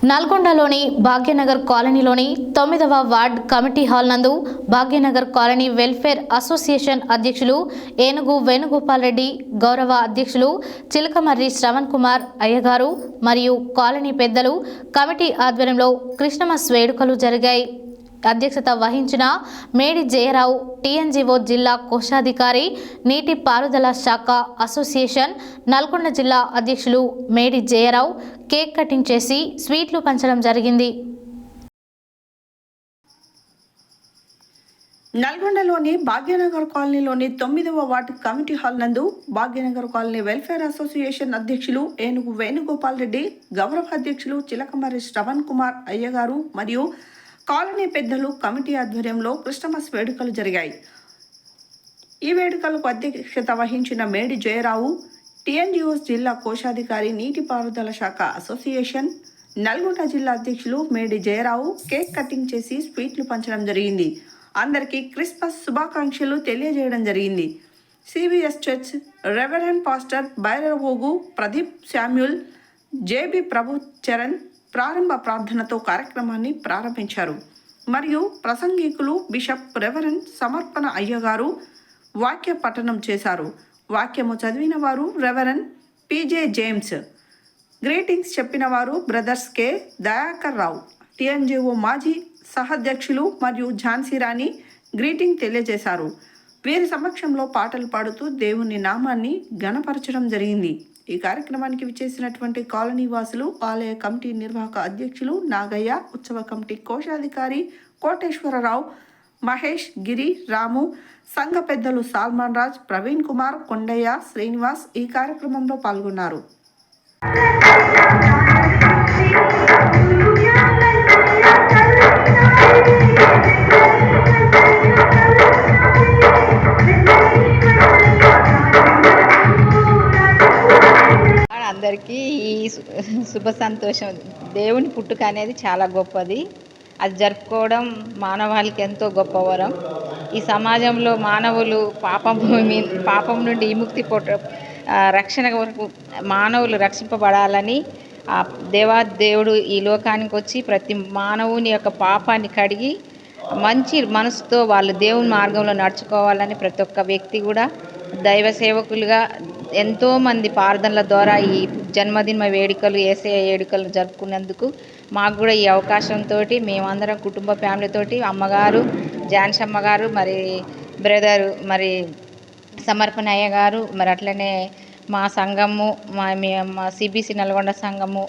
నల్గొండలోని భాగ్యనగర్ కాలనీలోని 9వ ward committee hall నందు Bhagyanagar colony welfare association అధ్యక్షులు ఏనుగు వేణుగోపాల్ రెడ్డి, గౌరవ అధ్యక్షులు చిలకమర్రి శ్రవణ్ కుమార్ అయ్యగారు మరియు కాలనీ పెద్దలు కమిటీ ఆధ్వర్యంలో క్రిస్మస్ వేడుకలు జరిగాయి. అధ్యక్షత వహించిన మేడి జయరావు, టీఎన్జీఓ జిల్లా కోశాధికారి, నీటి పారుదల శాఖ అసోసియేషన్ నల్గొండ జిల్లా అధ్యక్షులు మేడి జయరావు కేక్ కటింగ్ చేసి స్వీట్లు పంచడం జరిగింది. నల్గొండలోని భాగ్యనగర్ కాలనీలోని 9వ వార్డు కమిటీ హాల్ నందు భాగ్యనగర్ కాలనీ వెల్ఫేర్ అసోసియేషన్ అధ్యక్షులు ఏనుగు వేణుగోపాల్ రెడ్డి, గౌరవ అధ్యక్షులు చిలకమర్రి శ్రవణ్ కుమార్ అయ్యగారు మరియు కాలనీ పెద్దలు కమిటీ ఆధ్వర్యంలో క్రిస్మస్ వేడుకలు జరిగాయి. ఈ వేడుకలకు అధ్యక్షత వహించిన మేడి జయరావు, టీఎన్జీఓ జిల్లా కోశాధికారి, నీటిపారుదల శాఖ అసోసియేషన్ నల్గొండ జిల్లా అధ్యక్షులు మేడి జయరావు కేక్ కటింగ్ చేసి స్వీట్లు పంచడం జరిగింది. అందరికీ క్రిస్మస్ శుభాకాంక్షలు తెలియజేయడం జరిగింది. CBS church reverend pastor Bhairavogu Pradeep Samuel, JB Prabhu Charan ప్రారంభ ప్రార్థనతో కార్యక్రమాన్ని ప్రారంభించారు. మరియు ప్రసంగికులు బిషప్ రెవరెండ్ సమర్పణ అయ్యగారు వాక్య పఠనం చేశారు. వాక్యము చదివిన వారు రెవరెండ్ పిజే జేమ్స్, గ్రీటింగ్స్ చెప్పిన వారు brothers K Dayakar Rao, TNGO మాజీ సహాధ్యక్షులు మరియు ఝాన్సీ రాణి గ్రీటింగ్ తెలియజేశారు. వీరి సమక్షంలో పాటలు పాడుతూ దేవుని నామాన్ని ఘనపరచడం జరిగింది. ఈ కార్యక్రమానికి విచ్చేసినటువంటి కాలనీ వాసులు, ఆలయ కమిటీ నిర్వాహక అధ్యక్షులు నాగయ్య, ఉత్సవ కమిటీ కోశాధికారి కోటేశ్వరరావు, మహేష్, గిరి, రాము, సంఘ పెద్దలు సాల్మాన్ రాజ్, ప్రవీణ్ కుమార్, కొండయ్య, శ్రీనివాస్ ఈ కార్యక్రమంలో పాల్గొన్నారు. అందరికీ ఈ శుభ సంతోషం, దేవుని పుట్టుక అనేది చాలా గొప్పది. అది జరుపుకోవడం మానవాళికి ఎంతో గొప్ప వరం. ఈ సమాజంలో మానవులు పాపం నుండి విముక్తి రక్షణ వరకు మానవులు రక్షింపబడాలని దేవుడు ఈ లోకానికి వచ్చి ప్రతి మానవుని యొక్క పాపాన్ని కడిగి మంచి మనసుతో వాళ్ళు దేవుని మార్గంలో నడుచుకోవాలని ప్రతి ఒక్క వ్యక్తి కూడా దైవ సేవకులుగా ఎంతోమంది ప్రార్థనల ద్వారా ఈ జన్మదిన వేడుకలు, యేసయ్య వేడుకలు జరుపుకున్నందుకు మాకు కూడా ఈ అవకాశంతో మేమందరం కుటుంబ ఫ్యామిలీతోటి, అమ్మగారు ఝాన్సీ అమ్మగారు, మరి బ్రదరు మరి సమర్పణయ్య గారు, మరి అట్లనే మా సంఘము, మా సిబిసి నల్గొండ సంఘము,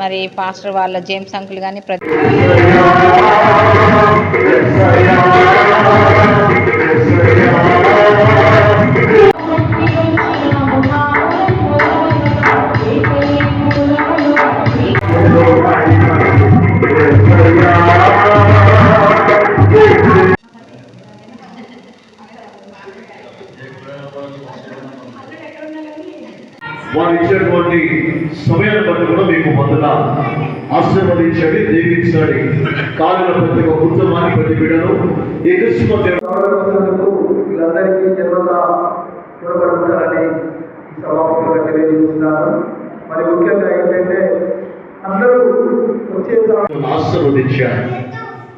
మరి పాస్టర్ వాళ్ళ జేమ్స్ అంకుల్ కానీ వారు ఇచ్చినటువంటి సమయాన్ని బట్టి కూడా మీకు వందన ఆశీర్వదించండి, దీవించండి. కాలంలో ప్రతి ఒక్క కుటుంబాన్ని, ప్రతి బిడ్డను ఈ క్రిస్మస్ వీళ్ళందరికీ జన్మత చూడబడుతున్నారని సభాముఖంగా తెలియజేస్తున్నాను. మరి ముఖ్యంగా ఏంటంటే అందరూ వచ్చే ఆశీర్వదించారు.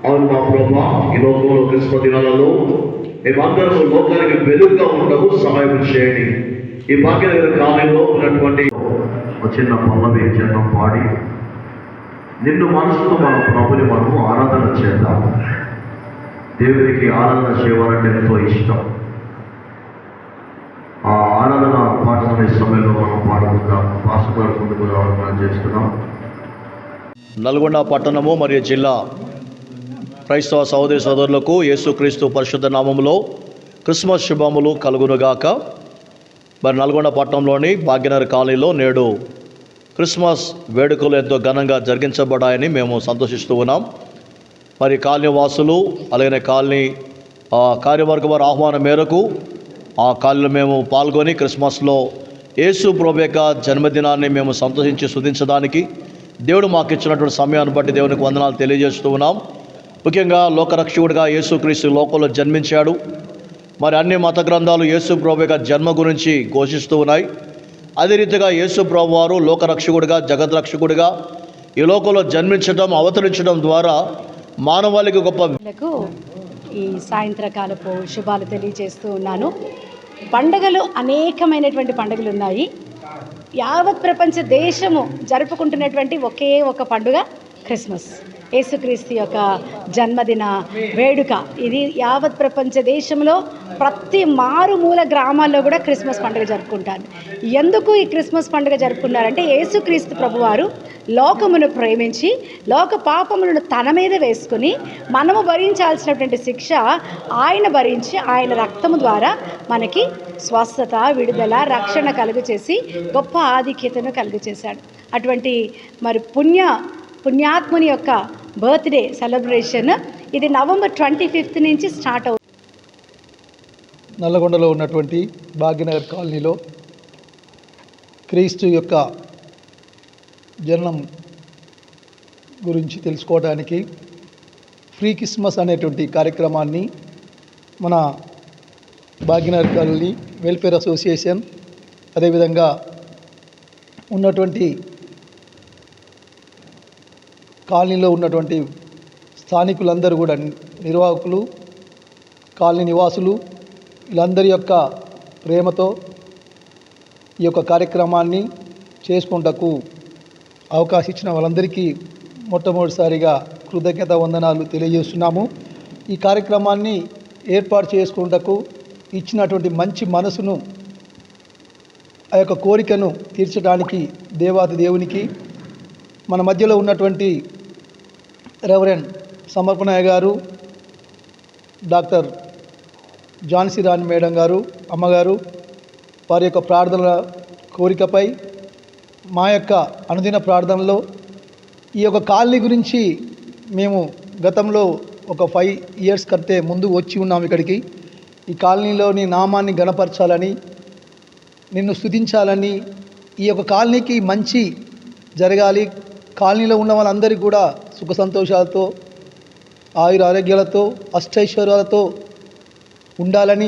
అవును మా ప్రభా, ఈ లోకంలో క్రిస్మస్ దినాలలో మేమందరూ లోకానికి వెలుగుగా ఉండవు సహాయం చేయండి. ఈ భాగ్యనగర్ కాలంలో ఉన్నటువంటి చిన్న పల్లవి జన్మం పాడి నిన్ను మనసుతో మన ప్రభుని మనము ఆరాధన చేద్దాం. దేవునికి ఆరాధన చేయాలంటే ఎంతో ఇష్టం. ఆ ఆరాధన పాఠశాల సమయంలో మనం పాడుకుందాం. పాస్టర్ ముందుకు రావాలని చేస్తున్నాం. నల్గొండ పట్టణము మరియు జిల్లా క్రైస్తవ సహోదరి సోదరులకు యేసుక్రీస్తు పరిశుద్ధ నామములో క్రిస్మస్ శుభములు కలుగునుగాక. మరి నల్గొండ పట్టణంలోని భాగ్యనగర్ కాలనీలో నేడు క్రిస్మస్ వేడుకలు ఎంతో ఘనంగా జరిగించబడాయని మేము సంతోషిస్తూ ఉన్నాం. మరి కాలనీ వాసులు అలాగే కాలనీ కార్యవర్గ వారి ఆహ్వానం మేరకు ఆ కాలనీలో మేము పాల్గొని క్రిస్మస్లో యేసు ప్రభు యొక్క జన్మదినాన్ని మేము సంతోషించి స్తుతించడానికి దేవుడు మాకు ఇచ్చినటువంటి సమయాన్ని బట్టి దేవునికి వందనాలు తెలియజేస్తూ ఉన్నాం. ముఖ్యంగా లోకరక్షకుడిగా యేసుక్రీస్తు లోకంలో జన్మించాడు. మరి అన్ని మత గ్రంథాలు యేసు ప్రభు యొక్క జన్మ గురించి ఘోషిస్తూ ఉన్నాయి. అదే రీతిగా యేసు ప్రభు వారు లోకరక్షకుడిగా, జగద్రక్షకుడిగా ఈ లోకంలో జన్మించడం, అవతరించడం ద్వారా మానవాళికి గొప్ప లకు ఈ సాయంత్రకాలపు శుభాలు తెలియజేస్తూ ఉన్నాను. పండుగలు అనేకమైనటువంటి పండుగలు ఉన్నాయి. యావత్ ప్రపంచ దేశము జరుపుకుంటున్నటువంటి ఒకే ఒక పండుగ క్రిస్మస్, యేసుక్రీస్తు యొక్క జన్మదిన వేడుక. ఇది యావత్ ప్రపంచ దేశంలో ప్రతి మారుమూల గ్రామాల్లో కూడా క్రిస్మస్ పండుగ జరుపుకుంటారు. ఎందుకు ఈ క్రిస్మస్ పండుగ జరుపుకున్నారంటే యేసుక్రీస్తు ప్రభువారు లోకమును ప్రేమించి లోక పాపములను తన మీద వేసుకుని మనము భరించాల్సినటువంటి శిక్ష ఆయన భరించి ఆయన రక్తము ద్వారా మనకి స్వస్థత, విడుదల, రక్షణ కలుగు చేసి గొప్ప ఆధిక్యతను కలుగు చేశాడు. అటువంటి మరి పుణ్యాత్ముని యొక్క బర్త్డే సెలబ్రేషన్ ఇది November 25th నుంచి స్టార్ట్ అవుతుంది. నల్లగొండలో ఉన్నటువంటి భాగ్యనగర్ కాలనీలో క్రీస్తు యొక్క జన్మం గురించి తెలుసుకోవడానికి ఫ్రీ క్రిస్మస్ అనేటువంటి కార్యక్రమాన్ని మన భాగ్యనగర్ కాలనీ వెల్ఫేర్ అసోసియేషన్, అదేవిధంగా ఉన్నటువంటి కాలనీలో ఉన్నటువంటి స్థానికులందరూ కూడా, నిర్వాహకులు, కాలనీ నివాసులు, వీళ్ళందరి యొక్క ప్రేమతో ఈ యొక్క కార్యక్రమాన్ని చేసుకుంటకు అవకాశం ఇచ్చిన వాళ్ళందరికీ మొట్టమొదటిసారిగా కృతజ్ఞత వందనాలు తెలియజేస్తున్నాము. ఈ కార్యక్రమాన్ని ఏర్పాటు చేసుకుంటకు ఇచ్చినటువంటి మంచి మనసును, ఆ యొక్క కోరికను తీర్చడానికి దేవాది దేవునికి, మన మధ్యలో ఉన్నటువంటి రెవరెండ్ సమర్పణయ్య గారు, డాక్టర్ ఝాన్సీ రాణి మేడం గారు, అమ్మగారు, వారి యొక్క ప్రార్థనల కోరికపై మా యొక్క అనుదిన ప్రార్థనలో ఈ యొక్క కాలనీ గురించి మేము గతంలో ఒక 5 years కంటే ముందు వచ్చి ఉన్నాము ఇక్కడికి. ఈ కాలనీలోని నామాన్ని గణపరచాలని, నిన్ను స్తుతించాలని, ఈ యొక్క కాలనీకి మంచి జరగాలి, కాలనీలో ఉన్న వాళ్ళందరికీ కూడా సుఖ సంతోషాలతో, ఆయుర ఆరోగ్యాలతో, అష్టైశ్వర్యాలతో ఉండాలని